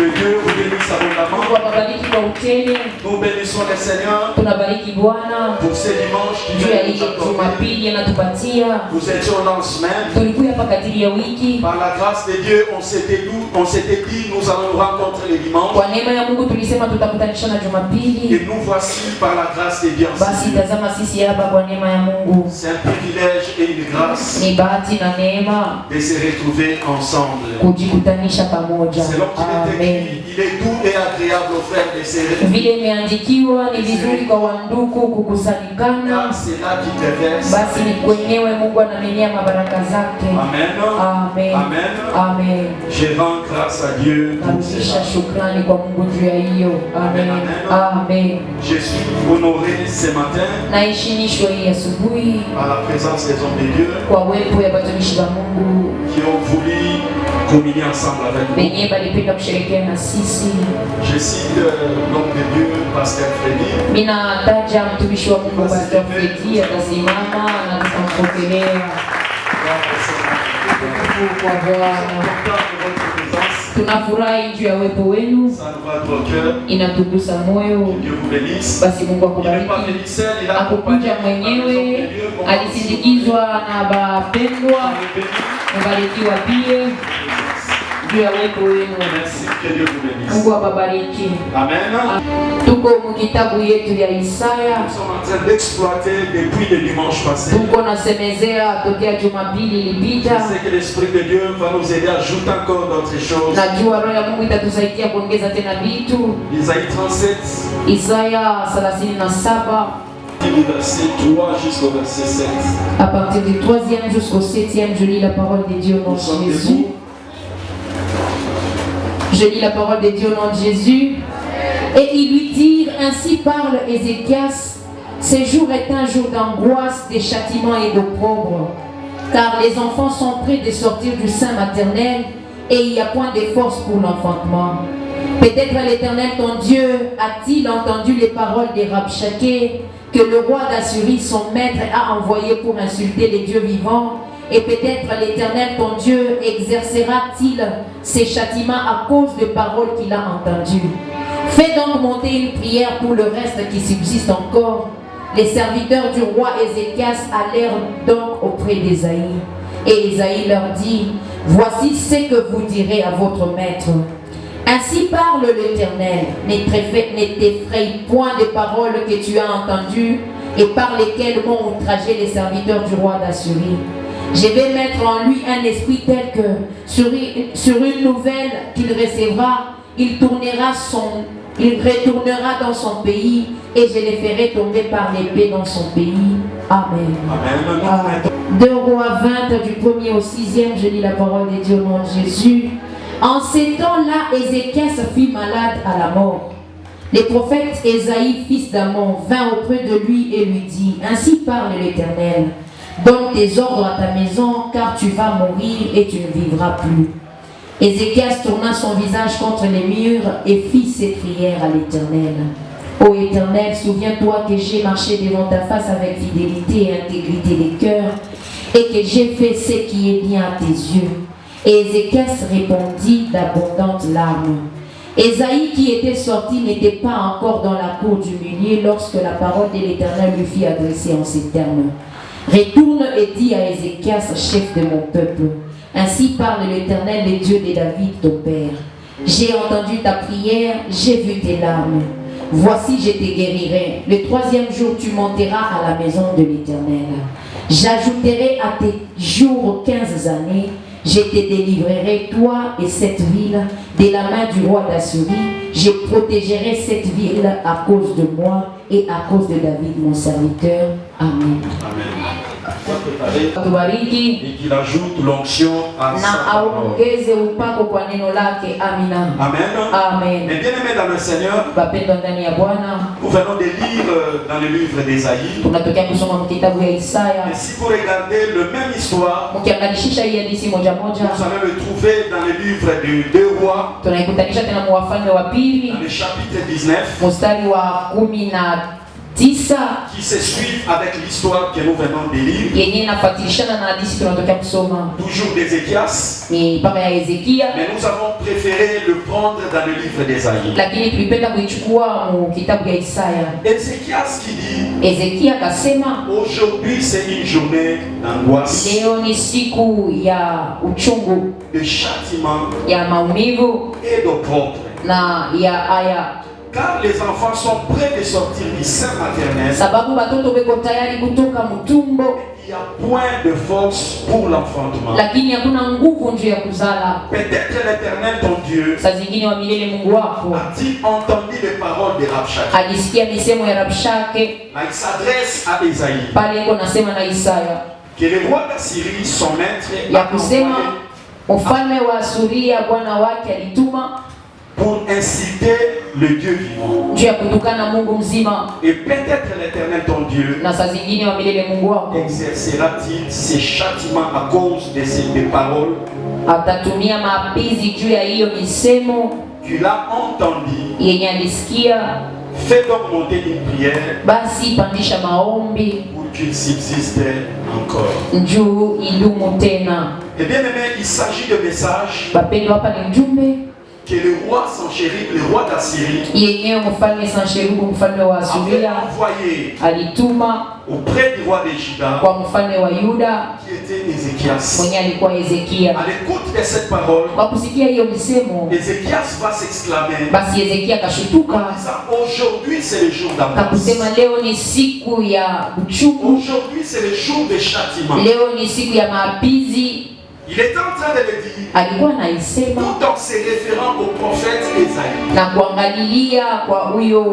Que Dieu vous bénisse abondamment. Nous bénissons le Seigneur pour ce dimanche qui vient de nous accorder. Nous étions dans le semaine. Par la grâce de Dieu, on s'était dit, nous allons nous rencontrer les dimanches. Et nous voici par la grâce de Dieu. C'est un privilège et une grâce de se retrouver ensemble. Selon qu'il est écrit, il est doux et agréable aux frères de se retrouver. Car c'est là qu'il déverse. Amen. Amen. Je rends grâce à Dieu pour cela. Amen. Je suis honoré ce matin à la présence des hommes de Dieu qui ont voulu communier ensemble avec nous. Je cite l'homme de Dieu, Pasteur Freddy. Tunafurahi juu ya uwepo wenu, inatugusa moyo. Dieu vous bénisse. Basi Mungu akubariki. Hakukuja mwenyewe, alisindikizwa na bapendwa. Mbarikiwa pia juu ya uwepo wenu. Mungu awabariki. Amen. Tuko mu kitabu yetu ya Isaya. Nous sommes en train d'exploiter depuis le dimanche passé. Tuko nasemezea tokea Jumapili ilipita. Je sais que l'Esprit de Dieu va nous aider à ajouter encore d'autres choses. Najua roho ya Mungu itatusaidia kuongeza tena vitu. Isaïe 37. Isaya 37. Du verset 3 jusqu'au verset 7. À partir du 3e jusqu'au 7e, je lis la parole de Dieu au nom de Jésus. Je lis la parole de Dieu au nom de Jésus. Et ils lui dirent, ainsi parle Ézéchias, ce jour est un jour d'angoisse, de châtiment et d'opprobre, car les enfants sont prêts de sortir du sein maternel et il n'y a point de force pour l'enfantement. Peut-être l'Éternel ton Dieu a-t-il entendu les paroles des Rabshakeh que le roi d'Assyrie, son maître, a envoyé pour insulter les dieux vivants. Et peut-être l'Éternel ton Dieu exercera-t-il ses châtiments à cause de paroles qu'il a entendues. Fais donc monter une prière pour le reste qui subsiste encore. Les serviteurs du roi Ézéchias allèrent donc auprès d'Ésaïe. Et Ésaïe leur dit, voici ce que vous direz à votre maître. Ainsi parle l'Éternel, ne t'effraie point des paroles que tu as entendues et par lesquelles m'ont outragé les serviteurs du roi d'Assyrie. Je vais mettre en lui un esprit tel que sur une nouvelle qu'il recevra, il retournera dans son pays et je le ferai tomber par l'épée dans son pays. Amen. Amen. 2 Rois 20 du 1er au 6e, je lis la parole de Dieu au nom de Jésus. En ces temps-là, Ézéchias fut malade à la mort. Le prophète Ésaïe, fils d'Amon, vint auprès de lui et lui dit, ainsi parle l'Éternel. Donne tes ordres à ta maison, car tu vas mourir et tu ne vivras plus. Ézéchias tourna son visage contre les murs et fit cette prière à l'Éternel. Ô Éternel, souviens-toi que j'ai marché devant ta face avec fidélité et intégrité des cœurs, et que j'ai fait ce qui est bien à tes yeux. Et Ézéchias répondit d'abondantes larmes. Ésaïe qui était sorti n'était pas encore dans la cour du milieu lorsque la parole de l'Éternel lui fit adresser en ces termes. Retourne et dis à Ézéchias, chef de mon peuple, ainsi parle l'Éternel, le Dieu de David, ton père. J'ai entendu ta prière, j'ai vu tes larmes. Voici, je te guérirai. Le 3e jour, tu monteras à la maison de l'Éternel. J'ajouterai à tes jours 15 années. Je te délivrerai, toi et cette ville, de la main du roi d'Assyrie. Je protégerai cette ville à cause de moi et à cause de David, mon serviteur. Amen. Amen. Et qu'il ajoute l'onction à sa parole. Amen. Amen. Mais bien aimé dans le Seigneur, nous venons de lire dans le livre d'Ésaïe. Et si vous regardez la même histoire, vous allez le trouver dans le livre de 2 Rois, dans le chapitre 19. Qui se suivent avec l'histoire que nous venons de lire. Toujours d'Ézéchias. Mais nous avons préféré le prendre dans le livre d'Ésaïe. Lakini tulipenda kuichukua mu kitabu ya Isaya. Ézéchias qui dit, Ezekia akasema, aujourd'hui c'est une journée d'angoisse, leo ni siku ya uchungu, de châtiment ya maumivu et d'opprobre. na ya aya, Car les enfants sont prêts de sortir du sein maternel. sababu watoto weko tayari kutoka mtumbo, Il n'y a point de force pour l'enfantement. lakini hakuna nguvu njuu ya kuzala. Peut-être l'Éternel ton Dieu Saa zingine wa milele Mungu wako a-t-il entendu les paroles de Rabshakeh. alisikia misemo ya Rabshake Là, il s'adresse à Ésaïe. pale iko nasema na Isaya Que le roi d'Assyrie, son maître, ya a kusema envoyé mfalme wa Asuria bwana wake alituma pour inciter le Dieu vivant. juu ya kutukana Mungu mzima, Et peut-être l'Éternel ton Dieu na saa zingine wa milele Mungu wako exercera-t-il ses châtiments à cause de ces paroles atatumia maapizi juu ya hiyo misemo qu'il a entendues. yenye alisikia. Fais donc monter une prière Basi pandisha maombi pour qu'il subsiste encore. njuu idumu tena. Et bien aimé, il s'agit de messages Bapendwa, hapa ni mjumbe que le roi Sanchérib, le roi d'Assyrie, yenyewe mfalme Sansheribu mfalme wa avait Asuria envoyé alituma auprès du roi de Juda, kwa mfalme wa Yuda qui était Ézéchias. mwenye alikuwa Ezekia. À l'écoute de cette parole, Kwa kusikia hiyo misemo, Ézéchias va s'exclamer basi Ezekia en akashutuka disant, aujourd'hui c'est le jour d'angoisse. kakusema, leo ni siku ya uchungu, Aujourd'hui c'est le jour de châtiment. leo ni siku ya maapizi. Il est en train de le dire Alikuwa naisema tout en se référant au prophète Ésaïe. na kuangalilia kwa huyo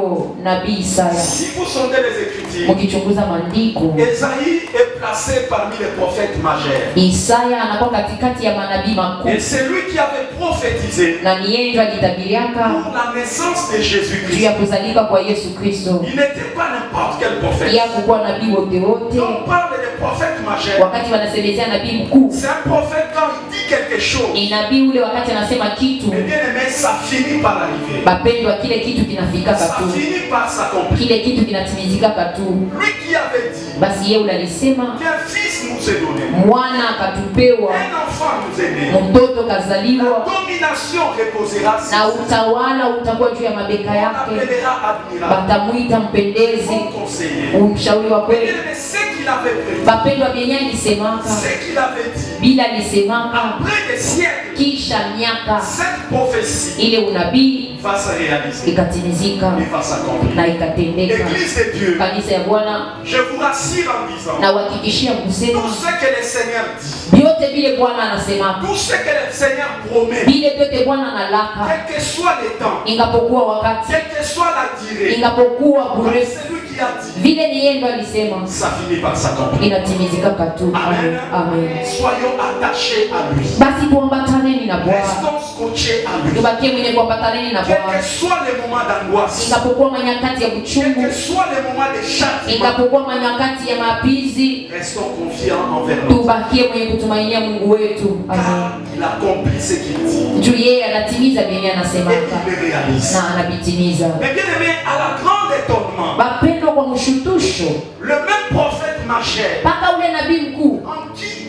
nabii Isaya. Si vous sondez les Écritures, Ukichunguza maandiko, Ésaïe est placé parmi les prophètes majeurs. Isaya anakuwa katikati ya manabii makuu, Et c'est lui qui avait prophétisé na ni yeye ndiye alitabiriaka pour la naissance de juu Jésus-Christ. ya kuzalika kwa Yesu Kristo. Il n'était pas n'importe quel prophète. Ya kukuwa nabii wote wote. Quand on parle des prophètes majeurs, Wakati wanasemezea nabii mkuu, c'est un prophète quand il dit quelque chose, ni nabii ule wakati anasema kitu, mais bien aimé, ça finit par arriver. bapendwa, kile kitu kinafikaka Ça tu, finit par s'accomplir. kile kitu kinatimizikaka tu. Lui qui avait dit Basi yeye ule alisema, qu'un fils nous est donné, mwana akatupewa, un enfant nous est né, mtoto la kazaliwa, domination reposera sur na lui. utawala utakuwa juu ya mabeka On yake, l'appellera admirable, batamwita mpendezi, bon conseiller. mshauri wa Mais kweli. bien aimé, ce qu'il avait prédit, Bapendwa, vyenye alisemaka, ce qu'il avait dit, bila alisemaka, après des siècles, kisha miaka cette prophétie ile unabii va se réaliser ikatimizika et va s'accomplir. na ikatendeka. L'église de Dieu, Kanisa ya Bwana, je vous rassure en disant, na uhakikishia kusema tout ce que le Seigneur dit, vyote vile Bwana anasema, tout ce que le Seigneur promet, vile vyote Bwana analaka, quel que soit le temps, ingapokuwa wakati, quelle que soit la durée, ingapokuwa comme burefu, c'est lui qui a dit, vile ni yeye ndo alisema, ça finit par s'accomplir. inatimizikaka tu. Amen. Amen. Amen. Soyons attachés à lui. Basi tuambataneni na Bwana, Restons scotchés à lui. tubakie mwenye kuambataneni na Quel Bwana, que soit le moment d'angoisse, ingapokuwa manyakati ya quel uchungu, que soit le moment de châtiment, ingapokuwa manyakati ya mapizi, restons confiants envers nous. tubakie mwenye kutumainia Mungu wetu. Amen. Car il accomplit ce qu'il dit Juu yeye anatimiza vyenye et anasemaka il le réalise. na anavitimiza. Mais bien aimé, à la grande étonnement, Bapendwa, kwa mshutusho, le même prophète majeur mpaka ule nabii mkuu en qui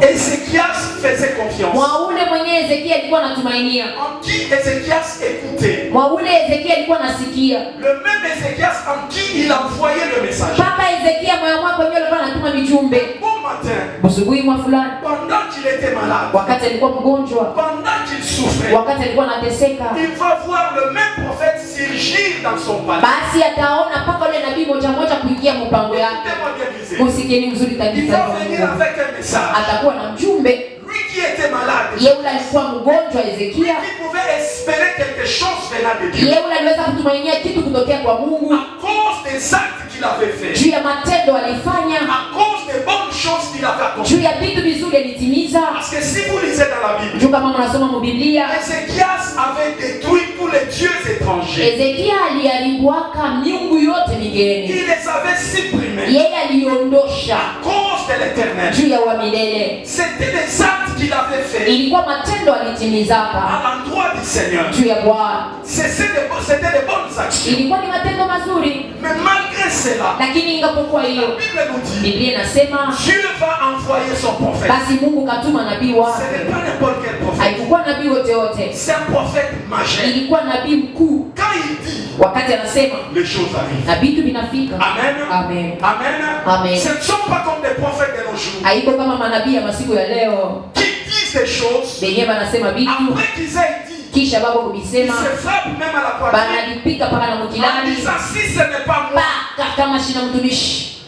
Ézéchias faisait confiance, mwa ule mwenye Ezekia alikuwa anatumainia, en qui Ézéchias écoutait, mwa ule Ezekia alikuwa anasikia, le même Ézéchias en qui il envoyait le message. mpaka Ezekia moyo mwako wenyewe alikuwa anatuma mijumbe. Bon matin, Busubuhi mwa fulani, pendant qu'il était malade, wakati alikuwa mgonjwa, pendant qu'il souffrait, wakati alikuwa anateseka, il va voir le même prophète surgir dans son palais. basi ataona mpaka ule nabii moja moja kuingia mpango yake. Écoutez-moi bien, disait. Musikieni mzuri Il kabisa, va venir avec un message. atakuwa na mjumbe. Lui qui était malade, Yeye ule alikuwa mgonjwa lui Ezekia, qui pouvait espérer quelque chose venant de Dieu, yeye ule aliweza kutumainia kitu kutokea kwa Mungu à cause des actes qu'il avait fait, juu ya matendo alifanya, à cause des bonnes choses qu'il avait accomplies. juu ya vitu vizuri alitimiza. Parce que si vous lisez dans la Bible, Juu kama mnasoma mu Biblia, Ézéchias avait détruit tous les dieux étrangers. Ezekia aliharibuaka miungu yote migeni, Il les avait supprimés yeye aliondosha à cause de l'éternel. juu ya wa milele. C'était des actes qu'il avait fait Ilikuwa matendo alitimizaka à l'endroit du Seigneur. juu ya Bwana. C'était des bonnes actions. Ilikuwa ni matendo mazuri, Mais malgré cela, lakini ingapokuwa la hiyo, Bible nous dit, Biblia inasema Dieu va envoyer son prophète. basi Mungu katuma nabii Ce wake. n'est pas n'importe quel prophète. Haikuwa nabii wote wote, C'est un prophète majeur. ilikuwa nabii mkuu. Quand il dit, Wakati anasema les choses arrivent. na vitu vinafika. Amen. Amen. Amen. Amen. Ce ne sont pas comme des prophètes de nos jours Haiko kama manabii ya masiku ya leo qui disent des choses benye banasema vitu après qu'ils aient dit. kisha babo Ils kubisema se frappent même à la poitrine banalipika paka na en mukilani disant si ce n'est pas moi, paka kama shina mtumishi,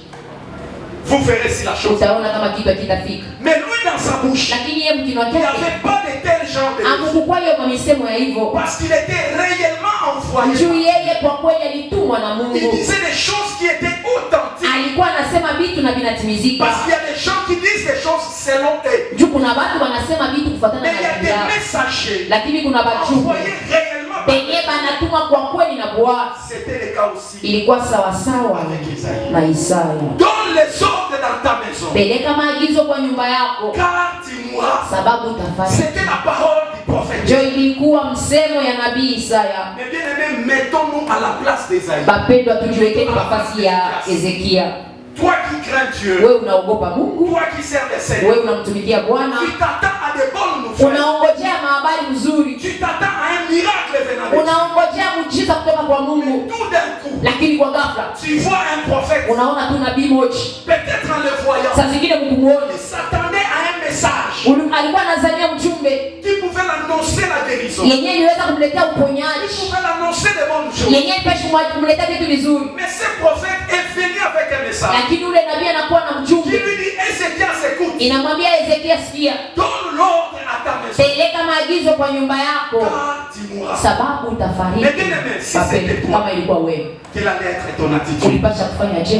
vous verrez si la chose. utaona kama kitu kitafika. Mais lui dans sa bouche, Lakini yeye mkinwa il n'y chake avait pas de tel genre de amukukwa hiyo kwa misemo ya hivyo, parce qu'il était réellement envoyé. juu yeye kwa kweli alitumwa na Il Mungu. disait des choses qui étaient authentiques. Alikuwa anasema vitu na vinatimizika, Parce qu'il y a des gens qui disent des choses selon eux. juu kuna watu wanasema vitu kufuatana Mais na il y a akili des yao, messagers lakini kuna bachungu envoyés réellement par benye banatuma kwa kweli na Bwana. C'était le cas aussi Ilikuwa sawasawa avec Isaïe. na Isaya. Donne les ordres dans ta maison. Peleka maagizo kwa nyumba yako, Car dis-moi, sababu utafanya. c'était la parole du prophète. Jo ilikuwa msemo ya nabii Isaya. Mais bien aimé, mettons-nous à la place d'Isaïe. Bapendwa, tujiwekeni nafasi ya Ezekia. Toi qui crains Dieu, Wewe unaogopa Mungu, toi qui sers le Seigneur, wewe unamtumikia Bwana, tu t'attends à de bonnes nouvelles. unaongojea mahabari mzuri, Tu t'attends à un miracle venant de Dieu. unaongojea muujiza kutoka kwa Mais Mungu, tout d'un coup, lakini kwa ghafla tu vois un prophète, unaona tu nabii moja, peut-être en le voyant, saa zingine mkumuone il s'attendait à un message alikuwa anazania mjumbe qui pouvait l'annoncer la guérison, yenyewe iliweza kumletea qui uponyaji, pouvait l'annoncer de bonnes choses. yenyewe pesa kumletea vitu vizuri, Mais ce prophète est venu avec un message lakini ule nabii anakuwa na qui mjumbe lui dit, Ézéchias, écoute, inamwambia Ezekia, sikia, donne l'ordre à ta maison. peleka maagizo kwa nyumba yako, Car dis-moi, sababu utafariki. Mais bien aimé, si Wapendwa, c'était toi, kama ilikuwa wewe, quelle allait être ton attitude? ulipasha kufanya je?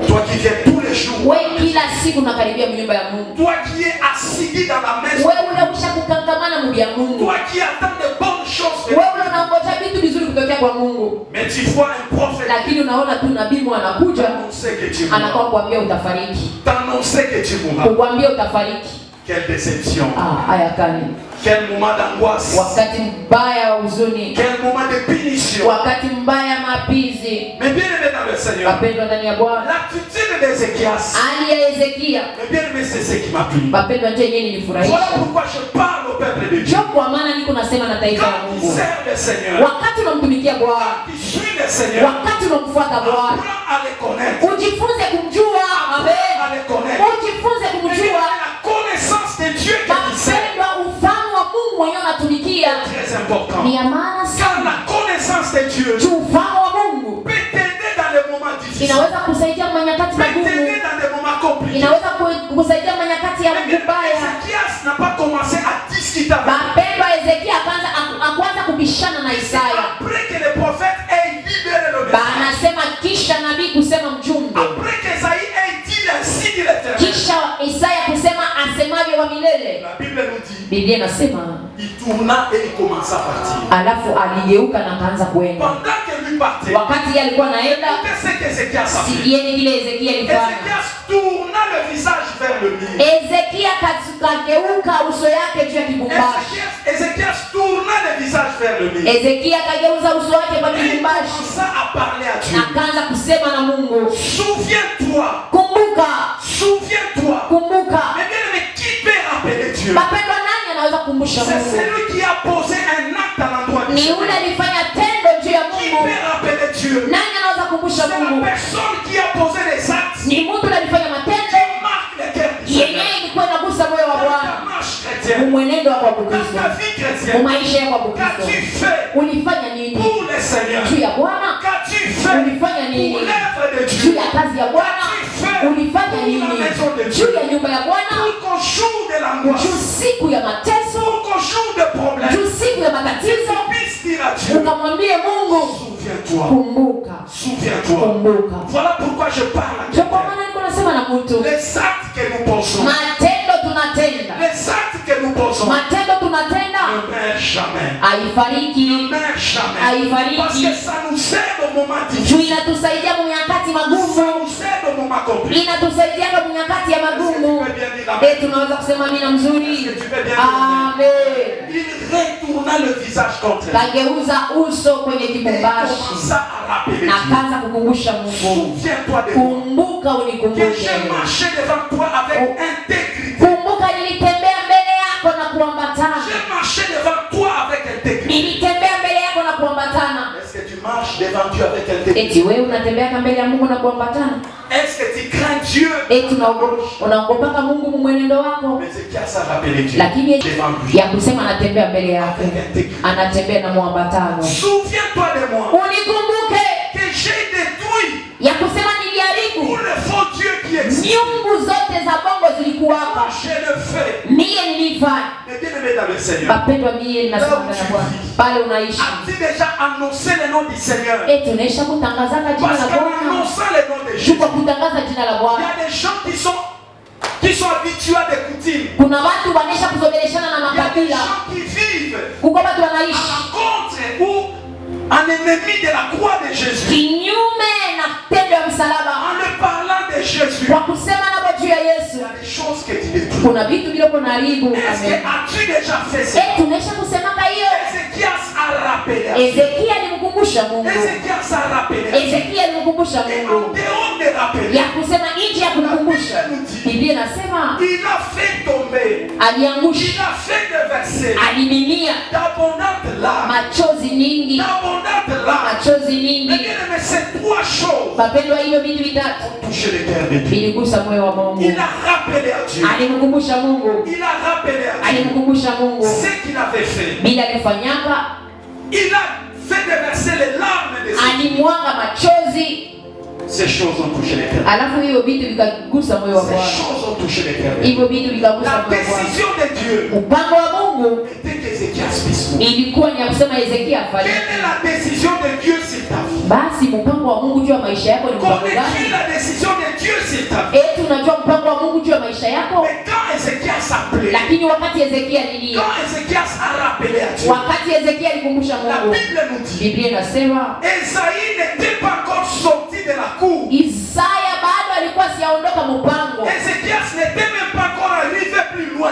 Toi qui viens tous les jours, Wewe kila siku unakaribia nyumba ya Mungu, toi qui es assidu dans la maison, wewe unakwisha kukangamana Mungu ya Mungu, toi qui attends de bonnes choses, wewe unaongoja vitu vizuri kutokea kwa Mungu, mais tu vois un prophète lakini unaona tu nabii mmoja anakuja t'annoncer que tu anakuwa mourras. kuambia utafariki, T'annoncer que tu mourras. kukwambia utafariki. Quelle déception. Haya kani, Quel moment d'angoisse. wakati mbaya wa huzuni, Quel moment de punition. wakati mbaya mapizi. Mais bien aimé dans le Seigneur, Wapendwa ndani ya Bwana, l'attitude d'Ézéchias, hali ya Ezekia, mais bien aimé, c'est ce qui m'a plu. wapendwa, ndio yenyewe Voilà nilifurahisha. pourquoi je parle au peuple de Dieu. Ndio kwa maana niko nasema na taifa la Quand tu Mungu, sers le Seigneur, wakati unamtumikia Bwana, quand tu suis le Seigneur, wakati unamfuata Bwana, apprends à le connaître. ujifunze kumjua. Amen. À le connaître. Ujifunze Mais kumjua. la connaissance de Dieu que tu sers Wapendwa, ufano wa Mungu mwenyewe unatumikia est très important. ni ya maana Car sana. la connaissance de Dieu Tu ufano wa Mungu peut t'aider dans les moments difficiles, inaweza kusaidia manyakati peut magumu, t'aider dans les moments compliqués. inaweza kusaidia manyakati ya Mais Mungu baya. Ézéchias n'a pas commencé à discuter avec lui. Wapendwa, Ezekia akaanza kubishana na Isaya. Après que le prophète ait libéré le message, Anasema kisha nabii kusema mjumbe, après qu'Esaïe ait dit ainsi dit l'Éternel, kisha Isaya kusema asemavyo wa milele. la Bible nous dit, Biblia inasema il tourna et il commença à partir. alafu aligeuka na akaanza kwenda. Pendant que lui partait, Wakati yeye alikuwa anaenda, écoutez ce qu'Ézéchias a fait. sikieni kile Ezekia alifanya. Ézéchias tourna le visage vers le mur. Ezekia kageuka uso yake juu ya kibumbashi. Ézéchias tourna le visage vers le mur. Ezekia kageuza uso wake kwa Et il kibumbashi, commença à parler à Dieu. akaanza kusema na Mungu. Souviens-toi, Kumbuka, souviens-toi. kumbuka. Mais bien aimé, qui peut rappeler Dieu? Mapendo, nani anaweza kukumbusha C'est Mungu? celui qui a posé un acte à l'endroit du Ni Seigneur. yule alifanya tendo juu ya Qui Mungu. peut rappeler Dieu? Nani anaweza kukumbusha C'est la Mungu? personne qui a posé les actes Ni mtu alifanya qui matendo marque le cœur du Seigneur. yenyewe ilikuwa inagusa moyo wa Dans ta Bwana. marche chrétienne, Mwenendo wako wa dans Kristo, ta vie chrétienne, maisha yako ya qu'as-tu Kristo, fait ulifanya nini pour le Seigneur? juu ya Bwana? Qu'as-tu fait Ulifanya pour nini l'œuvre de juu Dieu? ya kazi ya Bwana? Ulifanya nini juu ya nyumba ya Bwana? Pour qu'au jour de l'angoisse, Juu siku ya mateso, pour qu'au jour de problème, juu siku ya tu matatizo, puisses dire à Dieu, ukamwambie Mungu, souviens-toi, kumbuka, souviens-toi. kumbuka. Voilà pourquoi je parle à Ndio kwa quelqu'un. maana niko nasema na mtu, Les actes que nous pensons, matendo tunatenda, les actes que nous pensons, matendo tunatenda ne meurent jamais. haifariki, Ne meurent jamais. haifariki. Parce que ça nous aide au moment juu difficile. inatusaidia mu nyakati Ça magumu, nous aide au moment moments compliqués. Inatusaidianga mnyakati ya magumu. Tunaweza kusema amina mzuri. Amen. Il retourna le visage contre elle. Kageuza uso kwenye kibumbashi. Na kaanza kukumbusha Mungu. Kumbuka unikumbuke. Kumbuka nilitembea mbele yako na kuambatana. Nilitembea mbele yako na kuambatana. Est-ce que tu marches devant Dieu avec intégrité? Eti wewe unatembea mbele ya Mungu na kuambatana? Est-ce que tu crains Dieu? Eti unaogopa Mungu mwenendo wako? Mais c'est qui a ça rappelé Dieu? Lakini ya kusema anatembea mbele yako. Anatembea na muambatano. Souviens-toi de moi. Unikumbuke. Que j'ai détruit. Ya kusema niliharibu. Pour le faux Dieu qui existe. Miungu zote za bongo zilikuwa hapa. Je le fais. Mie nilifanya. Mais bien-aimé dans le Seigneur. Bapendwa mie ninasema na Bwana. Pale unaishi. As-tu déjà annoncé le nom du Seigneur? Tunaisha kutangaza jina la Bwana. Parce qu'en annonçant le nom de Jésus, kwa kutangaza jina la il y Bwana. a des gens qui sont habitués à des coutumes. Kuna watu wanaisha kuzogeleshana na Il y a des makabila. gens qui vivent Kuko watu wanaishi à contre ou en ennemi de la croix de Jésus. kinyume na tendo ya msalaba. En le parlant de Jésus, Kwa kusema na juu ya Yesu. il y a des choses que tu détruis. Kuna vitu vile kuna haribu. Est-ce que as-tu déjà fait ça? Tunaisha kusema hiyo. Ézéchias a rappelé à Dieu. Ezekia alimkumbusha Mungu. Ézéchias a rappelé à Dieu. Ezekia alimkumbusha Et Mungu. en dehors de rappeler, Ya kusema nje ya kumkumbusha. Biblia inasema il a fait tomber, aliangusha, il a fait déverser alimimia d'abondantes larmes. machozi nyingi, D'abondantes larmes. machozi Mais nyingi. bien aimé, ces trois choses Wapendwa, hivyo vitu vitatu ont touché le cœur de Dieu. viligusa moyo wa Mungu. Il a rappelé à Dieu. Alimkumbusha Mungu, Il a rappelé à Dieu alimkumbusha Mungu ce qu'il avait fait. bila alifanyaka, Il a fait déverser les larmes de ses. alimwanga machozi. Ces choses ont touché le cœur. Alafu hivyo vitu vikagusa moyo wa Ces Bwana, choses ont touché le cœur de Dieu. hivyo vitu vikagusa La moyo wa Bwana. décision de Dieu Mpango wa Mungu était qu'Ézéchias puisse mourir. ilikuwa ni ya kusema Ezekia Quelle afariki. est la décision de Dieu sur ta vie? Basi mpango wa Mungu juu ya maisha yako ni mpango Connais-tu gani? la décision de Dieu sur ta vie? Unajua mpango wa Mungu juu ya maisha yako? Mais quand Ézéchias s'appelait, Lakini wakati Ezekia alilia, quand Ézéchias a rappelé à Dieu, wakati Ezekia alikumbusha la Mungu, Bible nous dit, Biblia inasema Esaïe n'était pas encore sorti de la cour. Isaya bado alikuwa siaondoka mpango. Ézéchias n'était même pas encore arrivé plus loin.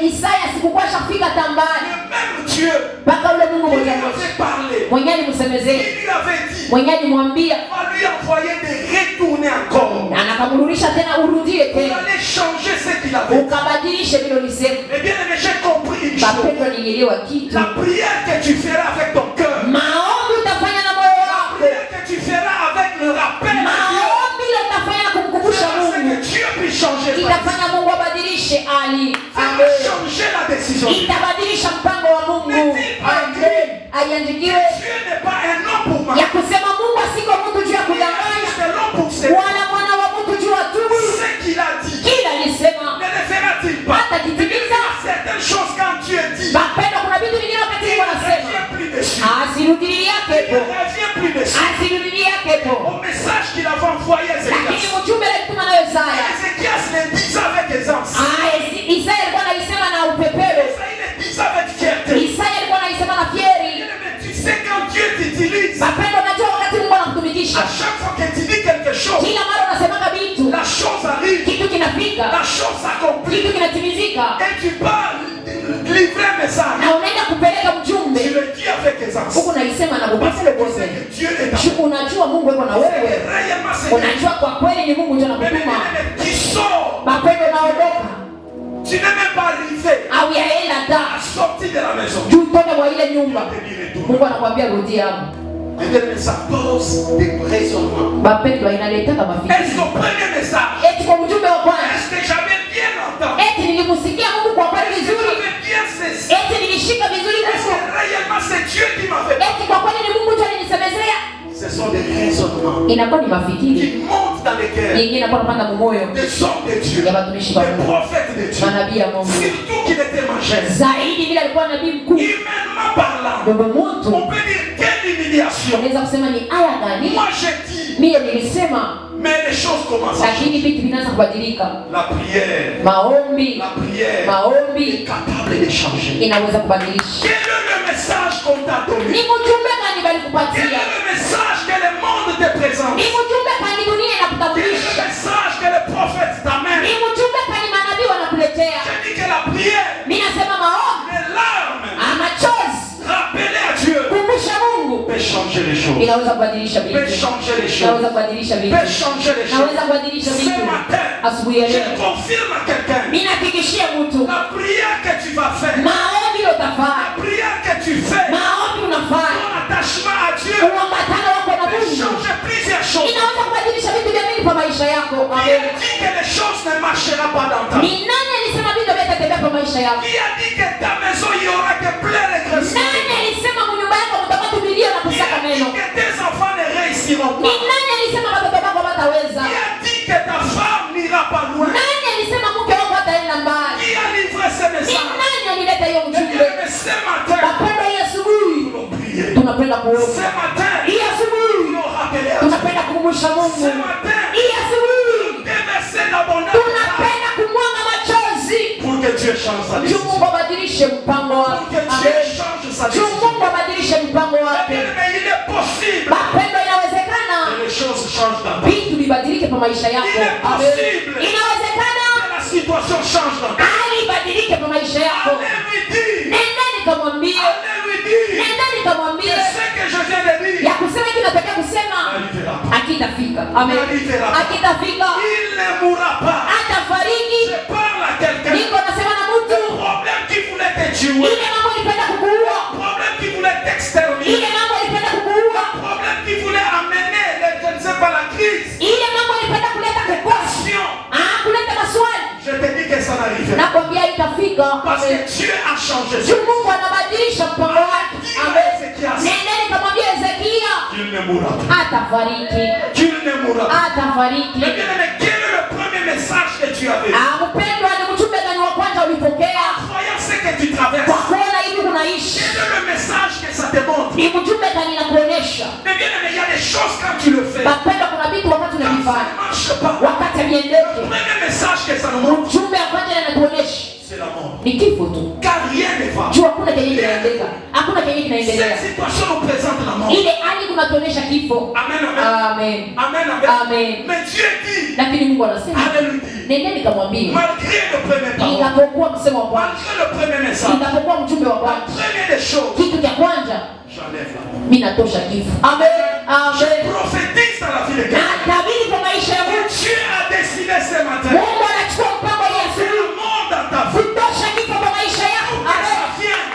Isaya sikukuwa shafika tambani. Le même Dieu Mpaka ule Mungu qui lui avait parlé, mwenye il alimsemezea, lui avait dit, mwenye alimwambia, va lui envoyer de retourner encore. na nakamrudisha tena, urudie Il tena allait changer ce qu'il avait dit. ukabadilishe vile ulisema. Mais bien aimé, j'ai compris une chose. Bapendwa, nilielewa kitu. La prière que tu feras avec ton cœur, Maombi utafanya na moyo la wako, prière que tu feras avec le rappel à Dieu, maombi ile utafanya na kumkumbusha c'est que Mungu, Dieu puisse changer ta vie. itafanya Mungu abadilishe hali. Ça va changer la décision. Dieu Itabadilisha mpango wa Mungu. Amen. Aiandikiwe n'est pas un homme pour moi. ya kusema Mungu asiko mtu juu ya kudanganya, C'est l'homme pour ses wala mwana wa mtu juu ya tubu. Ce qu'il a dit, Kila alisema ne le fera-t-il pas? hata kitimiza. Certaines choses quand Dieu dit, Bapenda, kuna vitu vingine wakati il Mungu ne anasema revient plus dessus. asirudili yake Il po, ne revient plus dessus. asirudili yake po. Au message qu'il avait envoyé à Lakini Ézéchias. mjumbe alituma nayo Isaya. Ézéchias le disait avec aisance. Isaya alikuwa anaisema na upepero. Ésaïe le disait avec fierté. Isaya alikuwa anaisema na fieri. Mais tu sais quand Dieu t'utilise, Bapenda, unajua wakati Mungu anakutumikisha, à chaque fois que tu dis quelque chose, kila mara unasemaga vitu, la chose arrive, kitu kinafika, la chose s'accomplit, kitu kinatimizika, et tu pars livrer un message. na unaenda kupeleka Tu mjumbe le dis avec aisance. huku naisema na Parce kupasile que tu sais wote. que Dieu est à toi. Unajua Mungu yuko na wewe, Réellement, c'est unajua kwa kweli ni Mungu ndio mais anakutuma. tu sors. Bapenda, naondoka Tu n'es même pas arrivé au yaenda à da sortir de la maison. juu toka kwa ile nyumba, Te dit retourne. Mungu anakuambia rudi hapo. Mais ça pose des raisonnements. Bapendwa, inaletaka Est-ce mafikiri. qu'au premier message, Eti kwa mjumbe wa kwanza, est-ce que j'avais bien entendu? eti nilimsikia Mungu kwa kweli Est-ce que vizuri, j'avais bien saisi? eti nilishika vizuri Est-ce Mungu, que réellement c'est Dieu qui m'avait dit? eti kwa kweli ni Mungu ndio alinisemezea. Ce sont des raisonnements Inakuwa ni mafikiri qui montent dans les cœurs nyingine, inakuwa napanda mumoyo des hommes de Dieu, ya watumishi wa des Mungu, prophètes de Dieu, manabii ya Mungu, surtout qu'il était majeur. zaidi vile alikuwa nabii mkuu. Humainement parlant, Baba mtu on peut dire quelle humiliation. unaweza kusema ni aya gani? Moi j'ai dit, Mimi nilisema, mais les choses commencent à changer. lakini vitu vinaanza kubadilika. La prière, Maombi, la prière est maombi capable de changer. inaweza kubadilisha. Quel est le message qu'on t'a donné? Ni mjumbe gani Quel balikupatia? est le message que le monde te présente? Ni mjumbe gani dunia Quel est le inakutambulisha? message peut changer les choses. inaweza kubadilisha vitu, Peut changer les choses. inaweza kubadilisha vitu, Peut changer les choses. inaweza kubadilisha Ce vitu. matin, Asubuhi ya je leo confirme à quelqu'un ninahakikishia mtu la prière que tu vas faire, maombi la utafanya, prière que tu fais, maombi unafanya, ton attachement à Dieu uambatano wako na peut Mungu changer plusieurs choses. inaweza kubadilisha vitu vya mingi kwa maisha yako. Qui Amen. a dit que les choses ne marcheront pas dans ta vie? Ni nani alisema vitu vitatembea kwa maisha yako? Qui a dit que ta maison il y aura que plein de graissements? Nani alisema nyumba yako mtabaki milio na Qui kusaka a dit meno? que tes enfants ne réussiront Ni pas? nani alisema watoto wako wataweza? Qui a dit que ta femme n'ira pas loin? Nani alisema mke wako hataenda mbali? Qui a livré ce Ni message? nani alileta hiyo Eh ujumbe? bien, mais ce matin, Wapenda hii asubuhi nous allons prier. tunapenda Ce kuomba. matin, Hii asubuhi nous allons rappeler à Dieu. tunapenda kukumbusha Mungu. Ce matin, Hii asubuhi déverser l'abondance tunapenda kumwaga machozi. pour que Dieu change sa Juu décision. Mungu abadilishe mpango Pour wake. que Dieu Amen. change sa Juu décision. Mungu abadilishe mpango Eh wake. bien, mais il est possible Mapendo inawezekana que les choses changent dans ta vie. vitu vibadilike kwa maisha yako. Il est Amen. possible. Inawezekana Que la situation change dans ta vie. hali ibadilike kwa maisha yako. Allez lui dire. Nendeni kamwambie, Allez lui dire. nendeni kamwambie Que ce que je viens de dire ya kusema kinatokea kusema n'arrivera pas. akitafika. Amen. N'arrivera pas. Akitafika Il ne mourra pas. atafariki. Je parle à quelqu'un. Niko nasema na Le mtu problème qui voulait te tuer. ile mambo ilipenda kukuua, Le problème qui voulait t'exterminer. ile mambo ilipenda kukuua, Le problème qui voulait amener, je ne sais pas, la crise. ile mambo ilipenda kuleta kukosa, kuleta maswali. Je te dis que ça n'arrivera pas. Nakwambia itafika. Parce Amen. que Dieu a changé. Juu Mungu anabadilisha mpango wake. Amen. Nendeni kamwambia Hezekia Qu'il ne mourra pas. atafariki, Qu'il ne mourra pas. atafariki. Mais bien aimé, quel est le premier message que tu avais? Mpendwa, ni mjumbe gani wa kwanza ulipokea Voyons ce que tu traverses. kwa kuona hivi unaishi? Quel est le message que ça te montre? Ni mjumbe gani inakuonyesha? Mais bien aimé, il y a des choses quand tu le fais. Mapendo, kuna vitu wakati Quand ça unavifanya, ne marche pas. wakati Le haviendeki, premier message que ça nous montre, mjumbe wa kwanza anatuonyesha c'est la mort. ni kifo tu. Car rien ne va. Juu hakuna kenye kinaendeka, hakuna kenye kinaendelea. Cette situation nous présente la mort. Ile hali kunatuonyesha kifo. Amen, amen. Amen. Amen, amen. Amen. Mais Dieu dit, Lakini Mungu anasema allez lui dire, nendeni kamwambie, malgré le premier parole, inapokuwa msemo wa kwanza, malgré le premier message, inapokuwa mjumbe wa la kwanza, première des choses, kitu cha kwanza j'enlève la mort. mimi natosha kifo. Amen. Je Amen. prophétise dans la vie de Na quelqu'un. tabiri kwa maisha ya Que mtu. Dieu a décidé ce matin. Mungu anachukua mpango wa Yesu C'est le monde dans ta vie. kutosha kifo kwa maisha yako. Que ça Amen. vienne.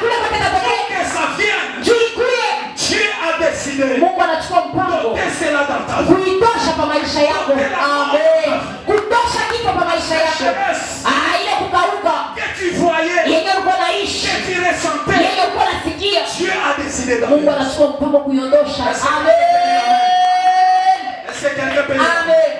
Kule kote tatokea Que ça vienne. juu ikuye. Dieu a décidé Mungu anachukua mpango d'ôter cela dans ta vie. kuitosha kwa maisha yako. Amen. Kutosha kifo kwa maisha yako. Ile kukauka Que tu voyais, yenye uko naishi, que tu ressentais, yenye uko nasikia, Dieu a décidé Mungu d'enlever. anachukua mpango kuiondosha. Amen. Est-ce que quelqu'un peut dire Amen.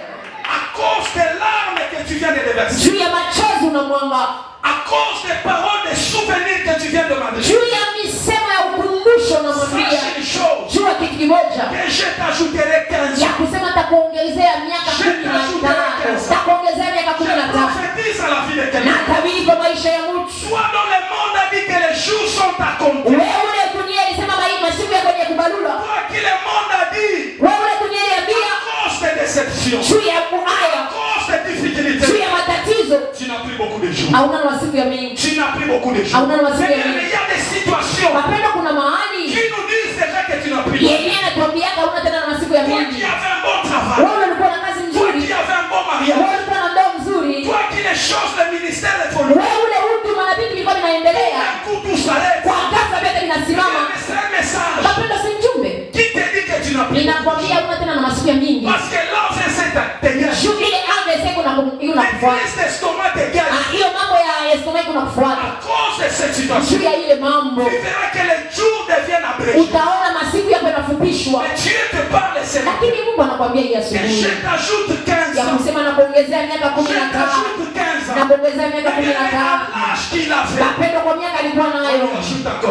à cause des larmes que tu viens de déverser, Juu ya machozi unamwanga, à cause des paroles, des souvenirs que tu viens de m'adresser, juu ya misemo ya ukumbusho unamwambia, sache une chose, juu ya kitu kimoja que je t'ajouterai 15 ya ans. kusema takuongezea miaka 15, takuongezea miaka Je 15 prophétise à la vie de na quelqu'un. tabiri kwa maisha ya mtu. Soit dans le monde a dit que les jours sont à compter. Wewe ule dunia ilisema masiku yako ni ya kubalula. Toi qui le monde a dit, Wewe ule dunia iliambia à cause des déceptions, juu ya à kuhaya, cause des juu difficultés, ya matatizo, tu n'as plus beaucoup de jours. hauna na masiku ya mingi. Tu n'as plus beaucoup de jours. Hauna na masiku ya Mais mingi. il y a des situations Mapendo, kuna mahali qui nous disent déjà que tu n'as plus de jours. yenyewe anatuambia hauna tena na masiku ya Toi mingi. qui avais un bon travail, Wewe ulikuwa na kazi toi nzuri, qui avais un bon wewe mariage, ulikuwa na ndoa nzuri, toi qui les choses, le ministère évolue, wewe ule huduma na vitu vilikuwa vinaendelea, un coup tout s'arrête. kwa ghafla vyote vinasimama. C'est un message Mapendo, si mjumbe qui te dit que tu n'as plus de jours. ninakwambia hauna tena na masiku ya mingi. Parce que l'enfer c'est te gâche. Juu ile anga iseko na Les kufuata. crises d'estomac te gâchent. Hiyo mambo ya estomaki kunakufuata. À cause de cette situation, Juu ya ile mambo tu verras que les jours deviennent abrégés. utaona masiku yako yanafupishwa. Mais Dieu te parle seulement. Lakini Mungu anakuambia hii Que asubuhi je t'ajoute 15 ya ans. kusema na kuongezea miaka Je 15 t'ajoute 15 na ans. kuongezea miaka Mais à 15. l'âge qu'il a fait, Mapendo kwa miaka alikuwa nayo,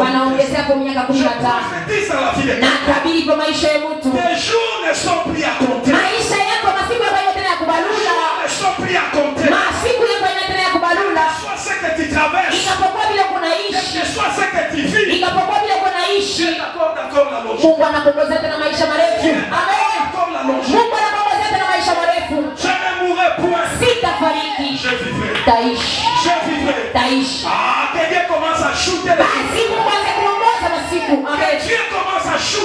wanaongezea kwa miaka je 15. prophétise à la vie de Na quelqu'un. tabiri kwa maisha ya mtu, Tes jours ne sont plus à compter. maisha yako masiku yako hayo tena ya Tes kubalula, jours ne sont plus à compter. masiku yako hayo tena ya kubalula. Soit ce que tu traverses, Ikapokuwa vile que kunaishi, ce soit ce que tu vis. ikapokuwa vile kunaishi, D'accord, la logique. Mungu anakuongezea tena maisha marefu. Amen. D'accord, la logique. Mungu anakuongezea tena maisha marefu. Je ne mourrai point. Sitafariki, Je vivrai. taishi, Je vivrai. taishi. Ah, que Dieu commence à shooter les Basi Mungu aanze kuongoza masiku. Que Amen. Dieu commence à shooter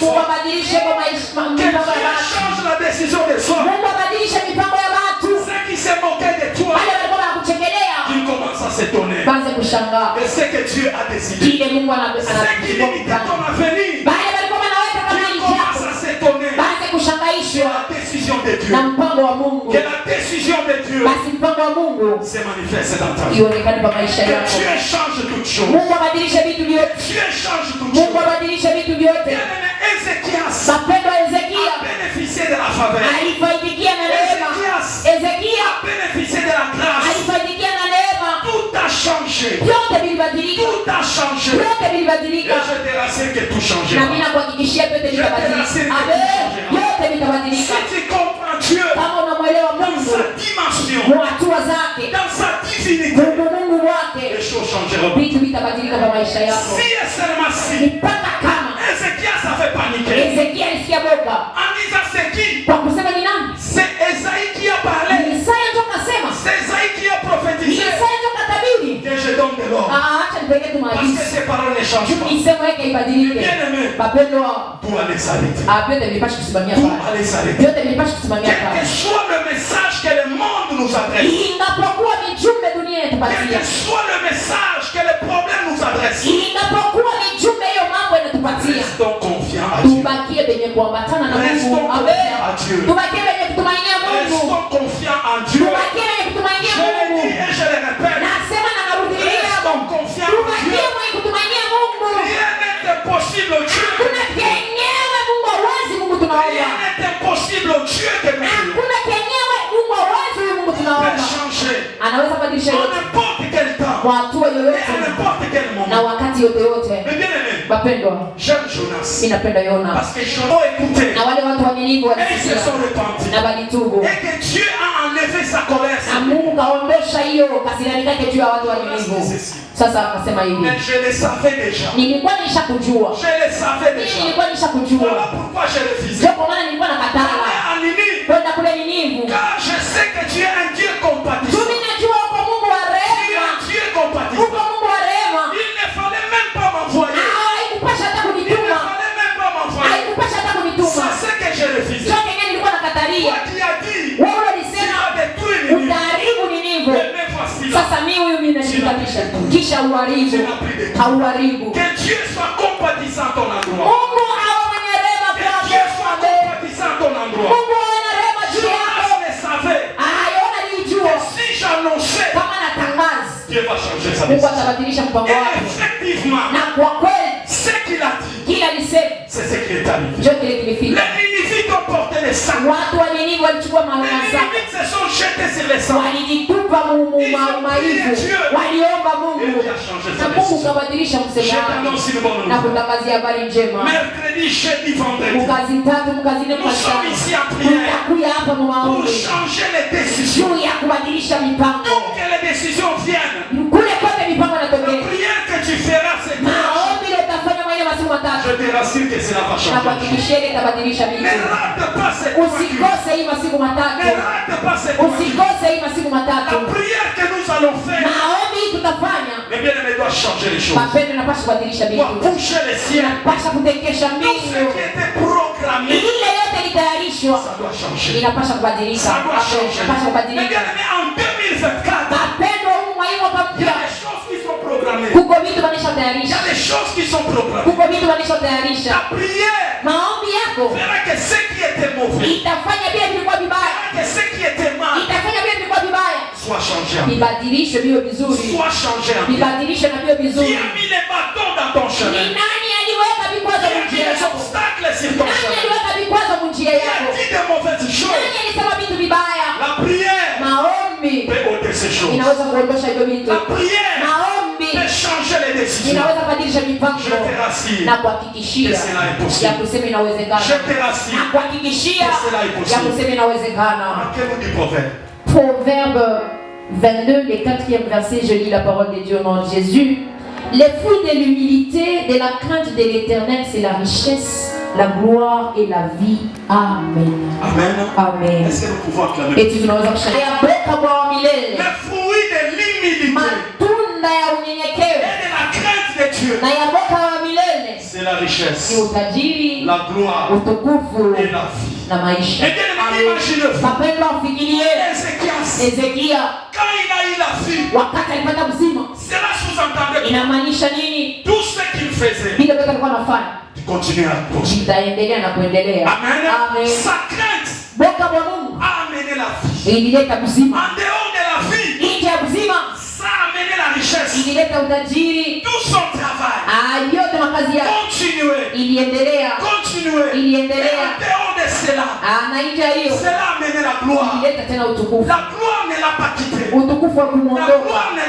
hommes. Que Dieu change la décision des hommes. Ceux qui se moquaient de toi, ils commencent à s'étonner. Et ce que Dieu a décidé. Ceux qui limitaient ton avenir, ils commencent à s'étonner. Que la décision de Dieu, que la décision de Dieu se manifeste dans ta vie. Que Dieu change toutes choses. Dieu change toutes choses. Bien-aimé, Ézéchias a bénéficié de la faveur. Ézéchias a bénéficié de la grâce. Tout a changé. Tout a changé. Et je te rassure que tout changera. Si tu comprends Dieu dans sa dimension, dans sa divinité, les choses changeront. Si et seulement si Ézéchias a fait paniquer en disant c'est qui? C'est Esaïe qui a parlé. C'est Esaïe qui a prophétisé que je donne de l'or. Parce que ces paroles ne changent pas. Bien-aimé, pour aller s'arrêter. Pour aller s'arrêter. Quel que soit le message que le monde nous adresse. Quel que soit le message que le problème nous adresse. Restons confiants à Dieu. Restons confiants à Dieu. Restons confiants en Dieu. Je le dis et je le répète. Restons confiants en Dieu. Rien n'est impossible au Dieu que nous prions. Rien n'est impossible au Dieu que nous prions. Il peut changer en n'importe quel temps et à n'importe quel moment. Mais bien aimé, j'aime Jonas parce que Jonas a écouté et ils se sont repentis et que Dieu a enlevé sa colère. Mais je le savais déjà. Je le savais déjà. Voilà pourquoi j'ai refusé. Car je sais que tu es un Dieu compatissant. Tu es un Dieu compatissant. Il ne fallait même pas m'envoyer. Il ne fallait même pas m'envoyer. Ça c'est que j'ai refusé. Toi qui as dit, tu vas détruire Ninive. Mais voici là. Que Dieu soit compatissant à ton endroit. Que Dieu soit compatissant à ton endroit. Jonas le savait. Que si j'annonçais, Dieu va changer sa décision. Et effectivement, ce qu'il a dit, c'est ce qui est arrivé. Les Ninivites ont porté les sacs. Les Ninivites se sont jetés sur les sacs. Ils ont prié Dieu. Et il a changé sa décision. Je t'annonce une bonne nouvelle. Mercredi, jeudi, vendredi, nous sommes ici en prière pour changer les décisions. Donc que les décisions viennent. La prière que tu feras, c'est toi. Je te rassure que cela va changer. Ne rate pas cette voiture. Ne rate pas cette voiture. La prière que nous allons faire, mais bien aimé, doit changer les choses. Doit boucher les cieux. Tout ce qui était programmé, ça doit changer. Ça doit changer. Mais bien aimé, en 2024, il y a des choses qui sont programmées. Il y a des choses qui sont programmées. Ta prière fera que ce qui était mauvais, que ce qui était mal, soit changé en bien. Soit changé en bien. Qui a mis les bâtons dans ton chemin? Qui a mis les obstacles sur ton chemin? Qui a dit de mauvaises choses? La prière peut ôter ces choses. La prière peut changer les décisions. Je te rassure que cela est possible. Je te rassure que cela est possible. Marquez-vous du prophète. Proverbe 22, le 4e verset, je lis la parole de Dieu au nom de Jésus. Les fruits de l'humilité, de la crainte de l'Éternel, c'est la richesse, la gloire et la vie. Amen. Amen. Amen. Est-ce que nous pouvons acclamer? Et tu nous as chanté. Les fruits de l'humilité et de la crainte de Dieu, c'est la richesse, ni utajiri, la gloire utukufu et la vie. na maisha. Et bien, imaginez-vous, Wapendwa, mfikirie Ezekia quand il a eu la vie, wakati alipata uzima. cela sous-entendait Inamaanisha nini? tout ce qu'il faisait, Vile vyote alikuwa anafanya il continuait à prospérer. itaendelea na kuendelea. Amen. Amen. Sa crainte Boka bwa Mungu a amené la vie. ilileta uzima. En dehors de la vie, Nje ya uzima ça a amené la richesse. ilileta utajiri. Tout son travail Yote makazi yake continuait, iliendelea. continuait. Et Iliendelea. en dehors de cela, Na nje ya hiyo cela a amené la gloire. ilileta tena utukufu. La gloire ne l'a pas quitté. Utukufu wa La kumuondoka. gloire ne l'a